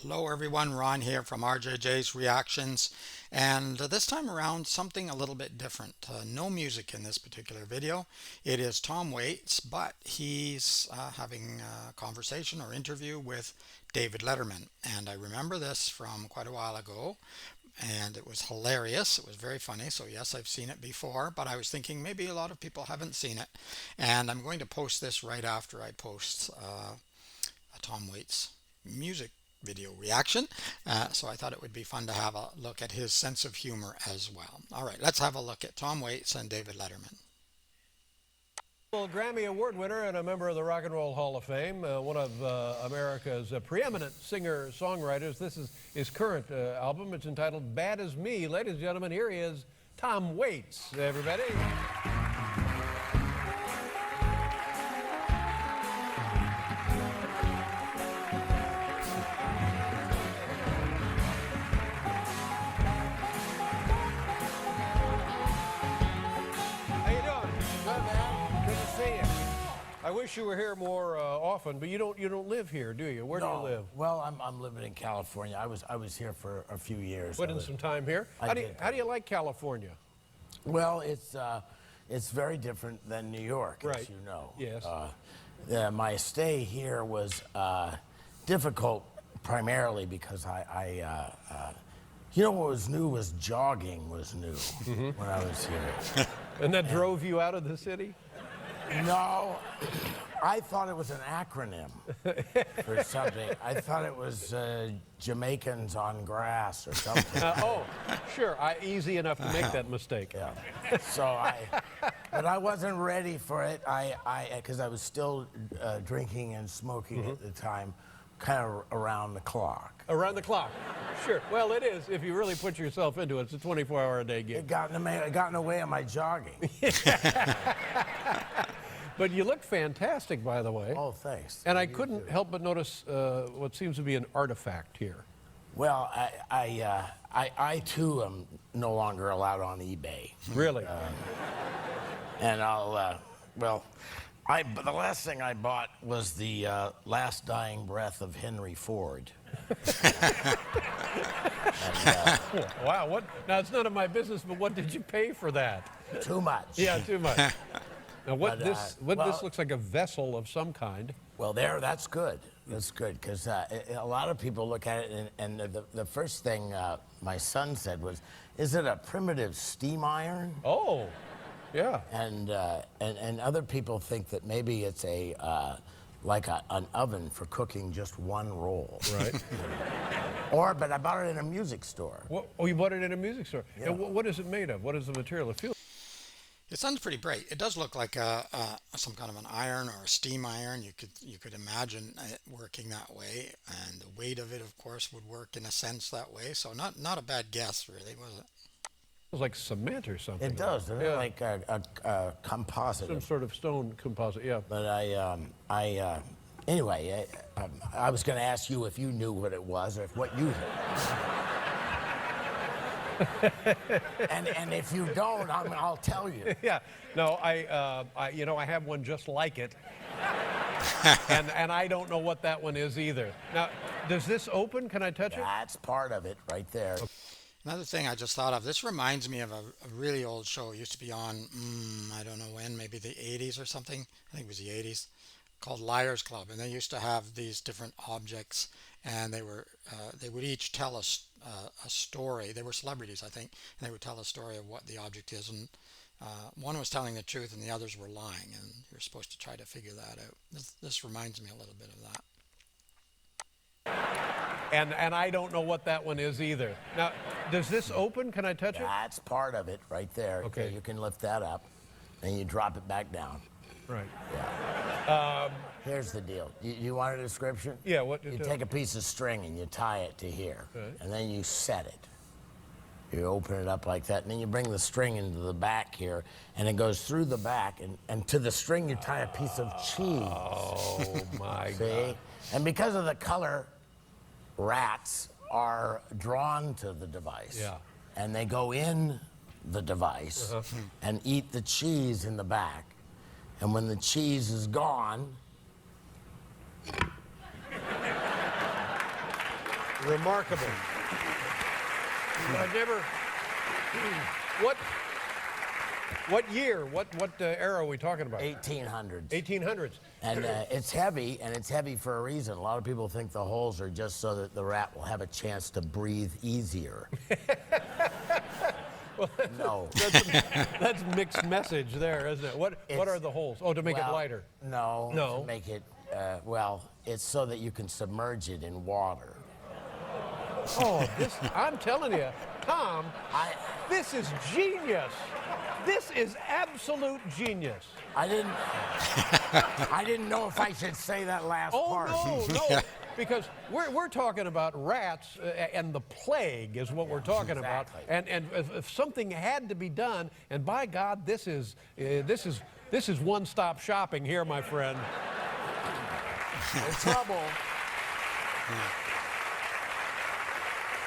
Hello everyone, Ron here from RJJ's Reactions, and this time around something a little bit different. No music in this particular video. It is Tom Waits, but he's having a conversation or interview with David Letterman, and I remember this from quite a while ago, and it was hilarious. It was very funny, so yes, I've seen it before, but I was thinking maybe a lot of people haven't seen it, and I'm going to post this right after I post a Tom Waits music video reaction. So I thought it would be fun to have a look at his sense of humor as well. All right, let's have a look at Tom Waits and David Letterman. Well, Grammy Award winner and a member of the Rock and Roll Hall of Fame, one of America's preeminent singer-songwriters. This is his current album. It's entitled Bad As Me. Ladies and gentlemen, here he is, Tom Waits, everybody. I wish you were here more often, but you don't live here, do you? Where do you live? Well, I'm living in California. I was here for a few years. Put in some time here. How do you like California? Well, it's very different than New York, as you know. Yes. My stay here was difficult primarily because you know what was new was jogging was new when I was here. And that drove you out of the city? No, I thought it was an acronym for something. I thought it was Jamaicans on grass or something. Oh, sure. Easy enough to make that mistake. Yeah. So but I wasn't ready for it. Because I was still drinking and smoking at the time, kind of around the clock. Around the clock. Sure. Well, it is. If you really put yourself into it, it's a 24-hour-a-day gig. It got in the way of my jogging. But you look fantastic, by the way. Oh, thanks. And I couldn't help but notice what seems to be an artifact here. Well, I too am no longer allowed on eBay. Really? And the last thing I bought was the last dying breath of Henry Ford. Wow. What? Now, it's none of my business, but what did you pay for that? Too much. Yeah, too much. Now, this looks like a vessel of some kind. Well, that's good. That's good, because a lot of people look at it, and the first thing my son said was, is it a primitive steam iron? Oh, yeah. And other people think that maybe it's like an oven for cooking just one roll. Right. But I bought it in a music store. Oh, you bought it in a music store? Yeah. And what is it made of? What is the material? It feels. It sounds pretty bright. It does look like some kind of an iron or a steam iron. You could imagine it working that way, and the weight of it, of course, would work in a sense that way. So not a bad guess, really, was it? It was like cement or something. It does, doesn't it? Like a composite. Some sort of stone composite, yeah. But anyway, I was going to ask you if you knew what it was or what you and if you don't, I'll tell you. Yeah. No, I have one just like it. and I don't know what that one is either. Now, does this open? Can I touch it? That's part of it right there. Another thing I just thought of, this reminds me of a really old show. It used to be on, I don't know when, maybe the 80s or something. I think it was the 80s, called Liars Club. And they used to have these different objects, and they would each tell us a story. They were celebrities, I think, and they would tell a story of what the object is. And one was telling the truth, and the others were lying, and you're supposed to try to figure that out. This reminds me a little bit of that. And I don't know what that one is either. Now, does this open? Can I touch it? That's part of it right there. Okay. You can lift that up, and you drop it back down. Right. Yeah. Here's the deal. You want a description? Yeah. You take a piece of string and you tie it to here, and then you set it. You open it up like that, and then you bring the string into the back here, and it goes through the back, and to the string you tie a piece of cheese. Oh, my See? God. And because of the color, rats are drawn to the device. Yeah. And they go in the device and eat the cheese in the back. And when the cheese is gone, Remarkable. I've never. What? What year? What era are we talking about? 1800s. 1800s. And it's heavy, and it's heavy for a reason. A lot of people think the holes are just so that the rat will have a chance to breathe easier. Well, No. that's mixed message there, isn't it? What are the holes? Oh, to make it lighter. No. No. To make it, it's so that you can submerge it in water. Oh, I'm telling you, Tom, this is genius. This is absolute genius. I didn't know if I should say that last part. Oh, no. Because we're talking about rats and the plague is what we're talking exactly. about. And if something had to be done, and by God, this is one-stop shopping here, my friend. The trouble.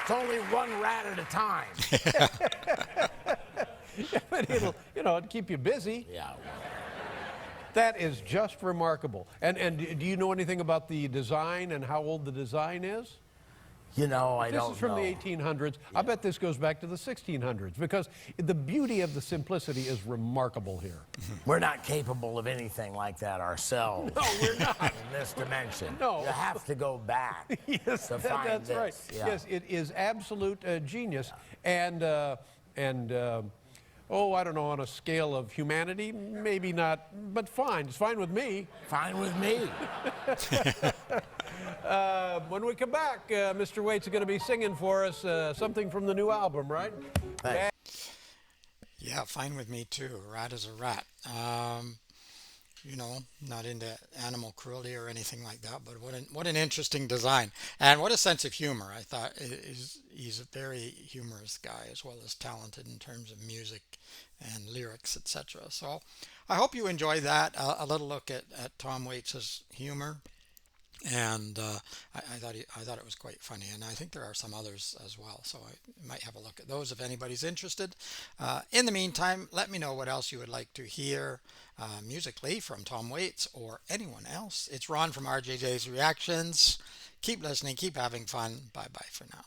It's only one rat at a time. But it'll keep you busy. Yeah. That is just remarkable. And do you know anything about the design and how old the design is? I don't know. This is from the 1800s. I bet this goes back to the 1600s because the beauty of the simplicity is remarkable here. We're not capable of anything like that ourselves. No, we're not. In this dimension. No. You have to go back Yes, to find that's this. right. Yeah. Yes, it is absolute genius. And I don't know, on a scale of humanity, maybe not, but fine. It's fine with me. Fine with me. When we come back, Mr. Waits is going to be singing for us something from the new album, right? Thanks. Yeah, fine with me too. A rat is a rat. Not into animal cruelty or anything like that, but what an interesting design. And what a sense of humor. I thought he's a very humorous guy as well as talented in terms of music and lyrics, etc. So I hope you enjoy that, a little look at Tom Waits's humor. And I thought it was quite funny, and I think there are some others as well, so I might have a look at those if anybody's interested. In the meantime, let me know what else you would like to hear musically from Tom Waits or anyone else. It's Ron from RJJ's Reactions. Keep listening, keep having fun. Bye bye for now.